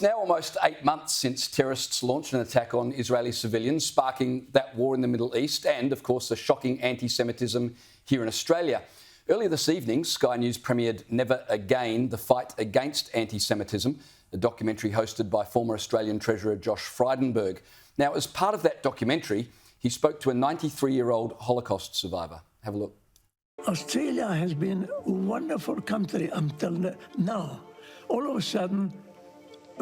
Now almost 8 months since terrorists launched an attack on Israeli civilians, sparking that war in the Middle East and, of course, the shocking anti-Semitism here in Australia. Earlier this evening, Sky News premiered Never Again, the Fight Against Antisemitism, a documentary hosted by former Australian Treasurer Josh Frydenberg. Now, as part of that documentary, he spoke to a 93-year-old Holocaust survivor. Have a look. Australia has been a wonderful country until now. All of a sudden,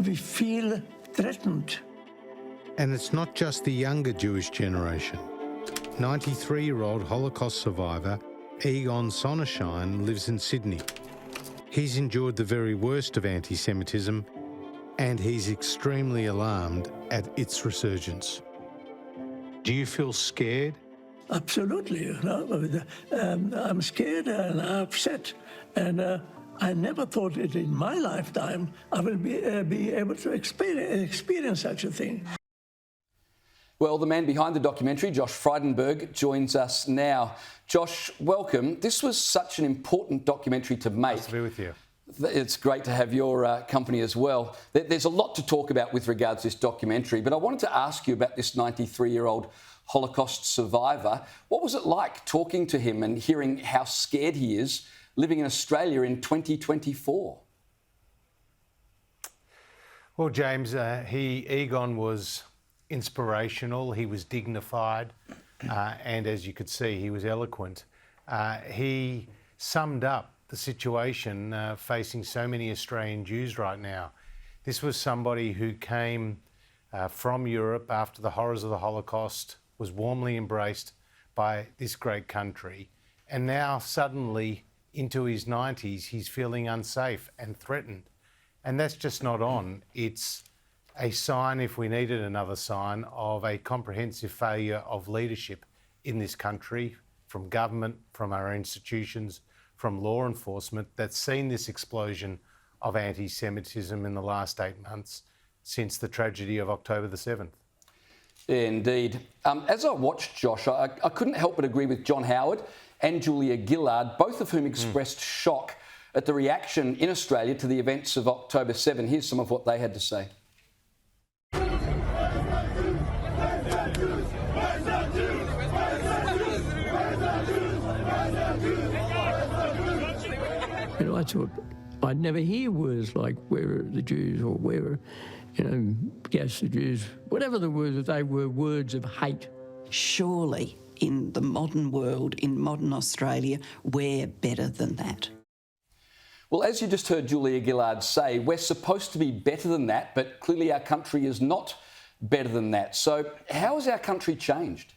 we feel threatened. And it's not just the younger Jewish generation. 93-year-old Holocaust survivor Egon Sonnenschein lives in Sydney. He's endured the very worst of anti-Semitism, and he's extremely alarmed at its resurgence. Do you feel scared? Absolutely. I'm scared and I'm upset. And I never thought that in my lifetime I will be able to experience such a thing. Well, the man behind the documentary, Josh Frydenberg, joins us now. Josh, welcome. This was such an important documentary to make. Nice to be with you. It's great to have your company as well. There's a lot to talk about with regards to this documentary, but I wanted to ask you about this 93-year-old Holocaust survivor. What was it like talking to him and hearing how scared he is living in Australia in 2024? Well, James, Egon was inspirational, he was dignified, and as you could see, he was eloquent. He summed up the situation facing so many Australian Jews right now. This was somebody who came from Europe after the horrors of the Holocaust, was warmly embraced by this great country, and now suddenly into his 90s, he's feeling unsafe and threatened. And that's just not on. It's a sign, if we needed another sign, of a comprehensive failure of leadership in this country, from government, from our institutions, from law enforcement, that's seen this explosion of anti-Semitism in the last 8 months since the tragedy of October the 7th. Indeed. As I watched Josh, I couldn't help but agree with John Howard and Julia Gillard, both of whom expressed shock at the reaction in Australia to the events of October 7. Here's some of what they had to say. You know, I thought I'd never hear words like "where are the Jews" or "where are, gas the Jews," whatever the words. They were words of hate. Surely, in the modern world, in modern Australia, we're better than that. Well, as you just heard Julia Gillard say, we're supposed to be better than that, but clearly our country is not better than that. So how has our country changed?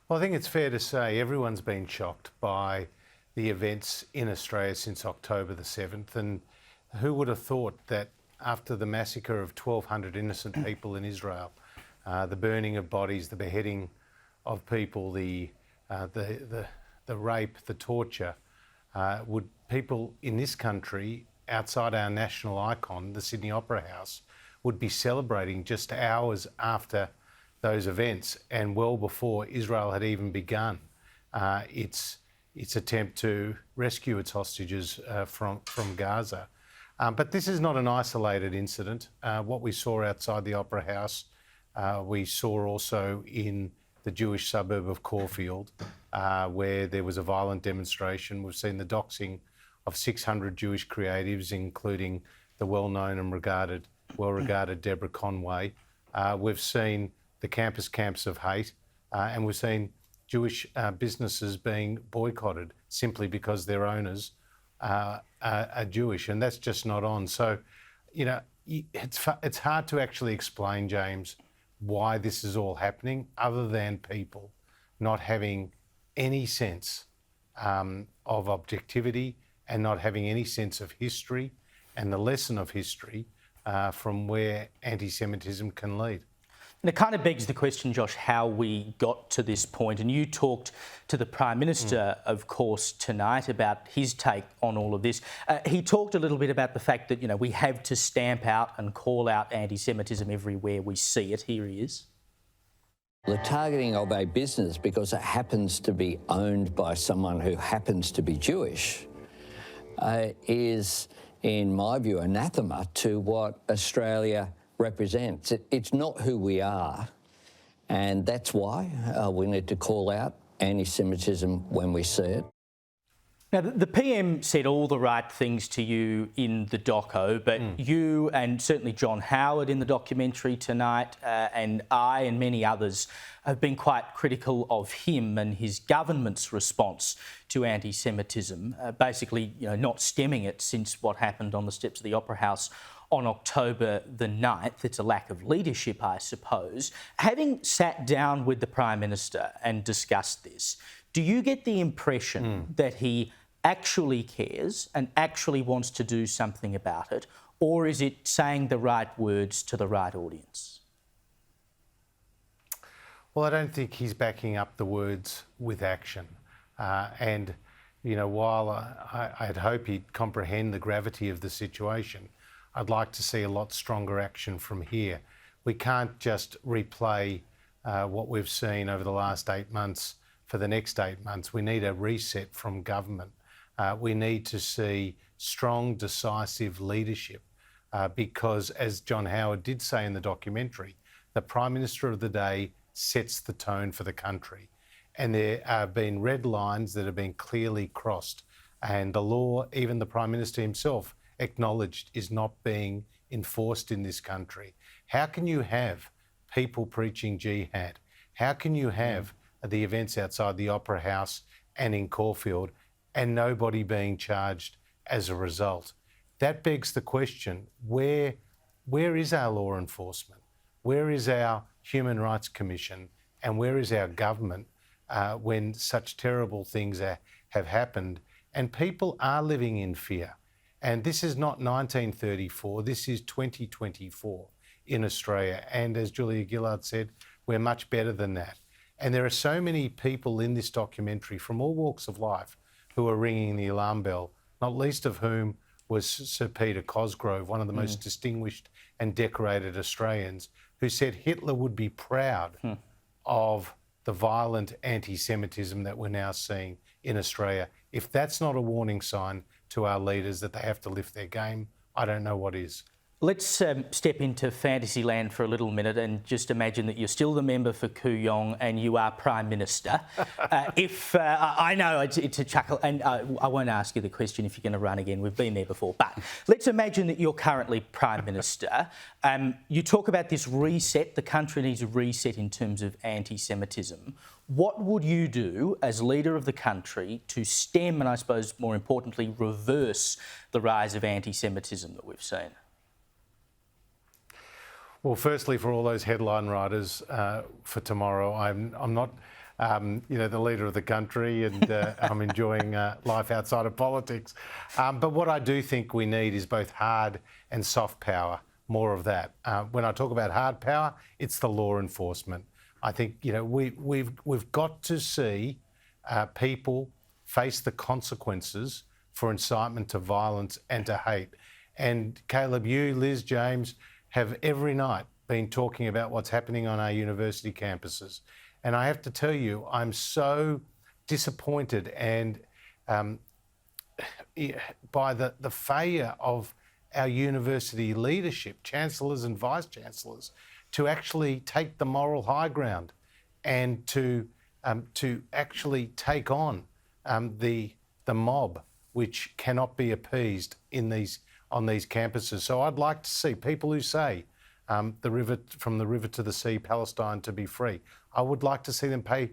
Well, I think it's fair to say everyone's been shocked by the events in Australia since October the 7th. And who would have thought that after the massacre of 1,200 innocent people in Israel, the burning of bodies, the beheading of people, the rape, the torture, would people in this country, outside our national icon, the Sydney Opera House, would be celebrating just hours after those events and well before Israel had even begun its attempt to rescue its hostages from Gaza. But this is not an isolated incident. What we saw outside the Opera House, we saw also in the Jewish suburb of Caulfield, where there was a violent demonstration. We've seen the doxing of 600 Jewish creatives, including the well-known and well-regarded Deborah Conway. We've seen the campus camps of hate, and we've seen Jewish businesses being boycotted simply because their owners are Jewish, and that's just not on. So, it's hard to actually explain, James, why this is all happening, other than people not having any sense of objectivity and not having any sense of history and the lesson of history from where anti-Semitism can lead. And it kind of begs the question, Josh, how we got to this point. And you talked to the Prime Minister, of course, tonight about his take on all of this. He talked a little bit about the fact that, we have to stamp out and call out anti-Semitism everywhere we see it. Here he is. The targeting of a business because it happens to be owned by someone who happens to be Jewish is in my view, anathema to what Australia represents. It's not who we are, and that's why we need to call out anti-Semitism when we see it. Now, the PM said all the right things to you in the doco, but you and certainly John Howard in the documentary tonight, and I and many others have been quite critical of him and his government's response to anti-Semitism, basically, not stemming it since what happened on the steps of the Opera House on October the 9th. It's a lack of leadership, I suppose. Having sat down with the Prime Minister and discussed this, do you get the impression that he actually cares and actually wants to do something about it, or is it saying the right words to the right audience? Well, I don't think he's backing up the words with action. And, while I'd hope he'd comprehend the gravity of the situation, I'd like to see a lot stronger action from here. We can't just replay what we've seen over the last 8 months for the next 8 months. We need a reset from government. We need to see strong, decisive leadership because, as John Howard did say in the documentary, the Prime Minister of the day sets the tone for the country. And there have been red lines that have been clearly crossed. And the law, even the Prime Minister himself acknowledged, is not being enforced in this country. How can you have people preaching jihad? How can you have the events outside the Opera House and in Caulfield and nobody being charged as a result? That begs the question, where is our law enforcement? Where is our Human Rights Commission? And where is our government when such terrible things have happened? And people are living in fear. And this is not 1934, this is 2024 in Australia. And as Julia Gillard said, we're much better than that. And there are so many people in this documentary from all walks of life who are ringing the alarm bell, not least of whom was Sir Peter Cosgrove, one of the most distinguished and decorated Australians, who said Hitler would be proud of the violent anti-Semitism that we're now seeing in Australia. If that's not a warning sign to our leaders that they have to lift their game, I don't know what is. Let's step into fantasy land for a little minute and just imagine that you're still the member for Kooyong and you are Prime Minister. I know it's a chuckle, and I won't ask you the question if you're going to run again. We've been there before. But let's imagine that you're currently Prime Minister. You talk about this reset. The country needs a reset in terms of anti-Semitism. What would you do as leader of the country to stem and, I suppose, more importantly, reverse the rise of anti-Semitism that we've seen? Well, firstly, for all those headline writers for tomorrow, I'm not, the leader of the country, and I'm enjoying life outside of politics. But what I do think we need is both hard and soft power, more of that. When I talk about hard power, it's the law enforcement. I think we've got to see people face the consequences for incitement to violence and to hate. And Caleb, you, Liz, James, have every night been talking about what's happening on our university campuses. And I have to tell you, I'm so disappointed and by the failure of our university leadership, chancellors and vice-chancellors, to actually take the moral high ground and to actually take on the mob which cannot be appeased on these campuses. So I'd like to see people who say from the river to the sea, Palestine to be free. I would like to see them pay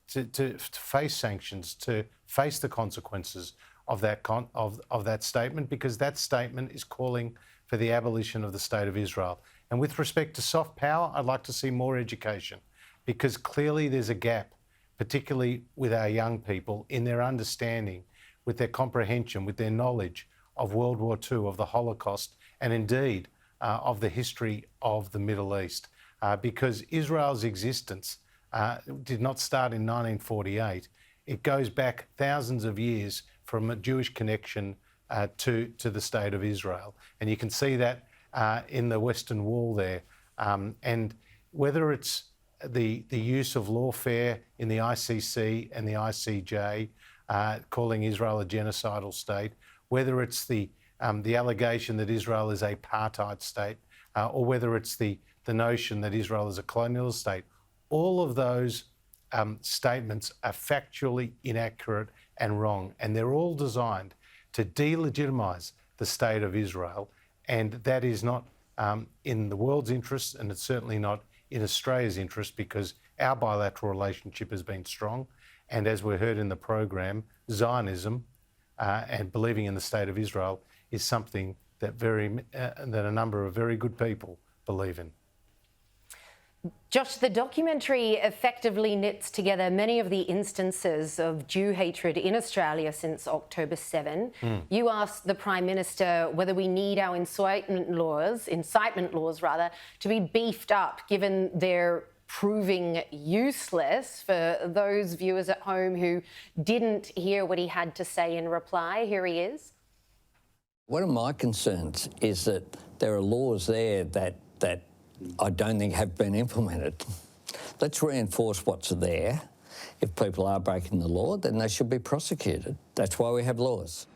to face sanctions, to face the consequences of that statement, because that statement is calling for the abolition of the State of Israel. And with respect to soft power, I'd like to see more education, because clearly there's a gap, particularly with our young people, in their understanding, with their comprehension, with their knowledge of World War II, of the Holocaust, and indeed of the history of the Middle East. Because Israel's existence did not start in 1948. It goes back thousands of years from a Jewish connection to the State of Israel. And you can see that in the Western Wall there. And whether it's the use of lawfare in the ICC and the ICJ, calling Israel a genocidal state, whether it's the the allegation that Israel is a apartheid state, or whether it's the notion that Israel is a colonial state, all of those statements are factually inaccurate and wrong, and they're all designed to delegitimise the state of Israel, and that is not in the world's interest, and it's certainly not in Australia's interest, because our bilateral relationship has been strong, and as we heard in the program, Zionism and believing in the state of Israel is something that a number of very good people believe in. Josh, the documentary effectively knits together many of the instances of Jew hatred in Australia since October 7. You asked the Prime Minister whether we need our incitement laws, to be beefed up, given they're proving useless. For those viewers at home who didn't hear what he had to say in reply, here he is. One of my concerns is that there are laws there that I don't think have been implemented. Let's reinforce what's there. If people are breaking the law, then they should be prosecuted. That's why we have laws.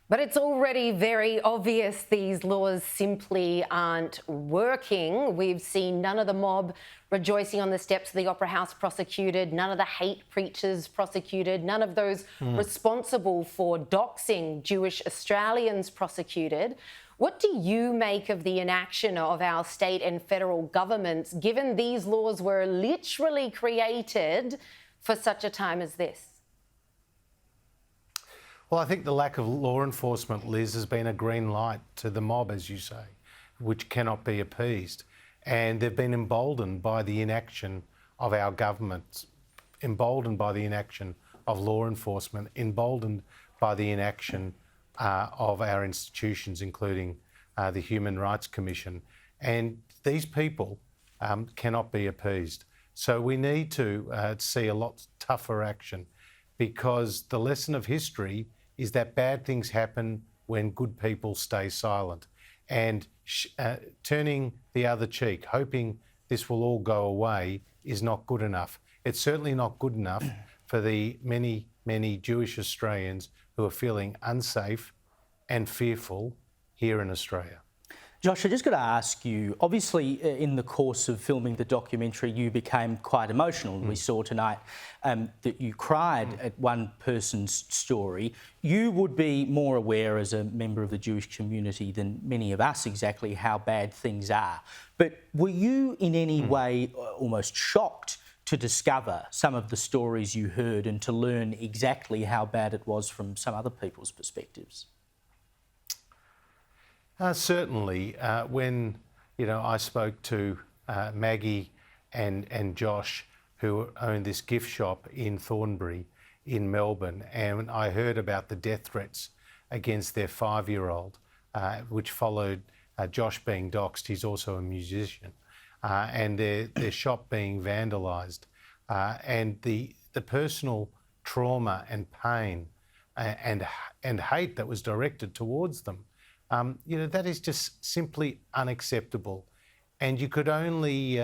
But it's already very obvious these laws simply aren't working. We've seen none of the mob rejoicing on the steps of the Opera House prosecuted, none of the hate preachers prosecuted, none of those responsible for doxing Jewish Australians prosecuted. What do you make of the inaction of our state and federal governments, given these laws were literally created for such a time as this? Well, I think the lack of law enforcement, Liz, has been a green light to the mob, as you say, which cannot be appeased. And they've been emboldened by the inaction of our governments, emboldened by the inaction of law enforcement, emboldened by the inaction of our institutions, including the Human Rights Commission. And these people cannot be appeased. So we need to see a lot tougher action, because the lesson of history is that bad things happen when good people stay silent. And turning the other cheek, hoping this will all go away, is not good enough. It's certainly not good enough for the many, many Jewish Australians who are feeling unsafe and fearful here in Australia. Josh, I just got to ask you, obviously in the course of filming the documentary you became quite emotional. We saw tonight that you cried at one person's story. You would be more aware as a member of the Jewish community than many of us exactly how bad things are. But were you in any way almost shocked to discover some of the stories you heard and to learn exactly how bad it was from some other people's perspectives? Certainly, when I spoke to Maggie and Josh, who owned this gift shop in Thornbury in Melbourne, and I heard about the death threats against their 5-year-old, which followed Josh being doxed. He's also a musician, and their shop being vandalised, and the personal trauma and pain and hate that was directed towards them. That is just simply unacceptable, and you could only,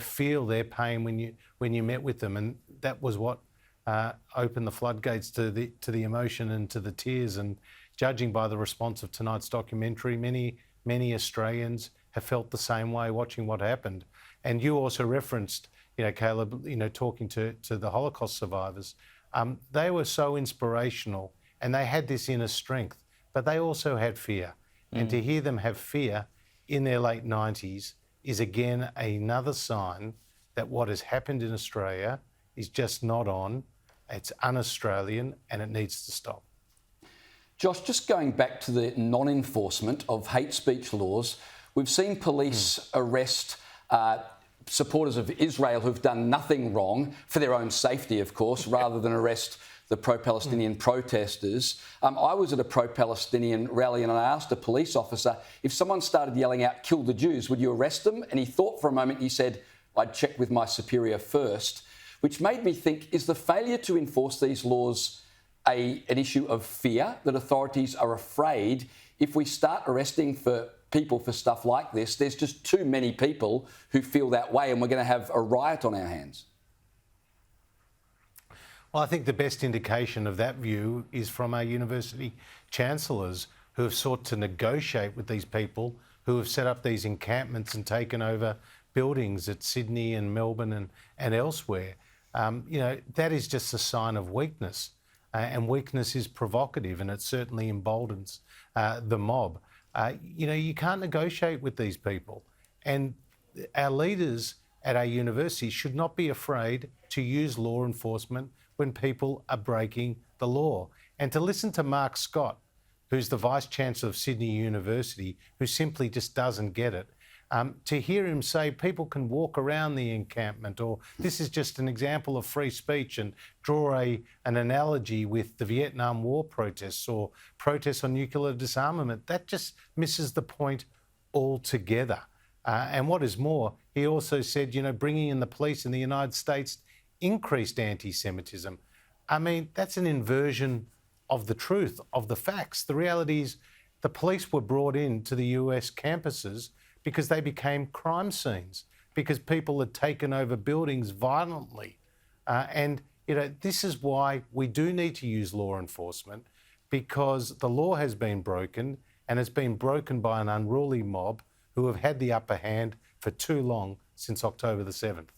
feel their pain when you met with them, and that was what opened the floodgates to the emotion and to the tears. And judging by the response of tonight's documentary, many Australians have felt the same way watching what happened. And you also referenced, Caleb, talking to the Holocaust survivors. They were so inspirational, and they had this inner strength. But they also had fear. And to hear them have fear in their late 90s is again another sign that what has happened in Australia is just not on, it's un-Australian, and it needs to stop. Josh, just going back to the non-enforcement of hate speech laws, we've seen police arrest supporters of Israel who've done nothing wrong for their own safety, of course, rather than arrest the pro-Palestinian protesters. I was at a pro-Palestinian rally and I asked a police officer, if someone started yelling out, "Kill the Jews," would you arrest them? And he thought for a moment, he said, "I'd check with my superior first," which made me think, is the failure to enforce these laws an issue of fear, that authorities are afraid if we start arresting people for stuff like this, there's just too many people who feel that way and we're going to have a riot on our hands? Well, I think the best indication of that view is from our university chancellors who have sought to negotiate with these people who have set up these encampments and taken over buildings at Sydney and Melbourne and elsewhere. That is just a sign of weakness. And weakness is provocative, and it certainly emboldens the mob. You can't negotiate with these people. And our leaders at our universities should not be afraid to use law enforcement when people are breaking the law. And to listen to Mark Scott, who's the Vice-Chancellor of Sydney University, who simply just doesn't get it, to hear him say people can walk around the encampment, or this is just an example of free speech, and draw an analogy with the Vietnam War protests or protests on nuclear disarmament, that just misses the point altogether. And what is more, he also said, bringing in the police in the United States increased anti-Semitism. I mean, that's an inversion of the truth, of the facts. The reality is the police were brought in to the US campuses because they became crime scenes, because people had taken over buildings violently. This is why we do need to use law enforcement, because the law has been broken, and it's been broken by an unruly mob who have had the upper hand for too long, since October the 7th.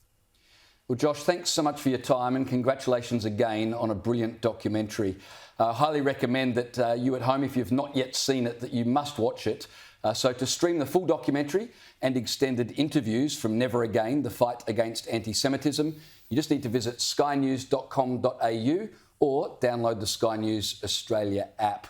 Well, Josh, thanks so much for your time, and congratulations again on a brilliant documentary. I highly recommend that you at home, if you've not yet seen it, that you must watch it. So to stream the full documentary and extended interviews from Never Again, the Fight Against Antisemitism, you just need to visit skynews.com.au or download the Sky News Australia app.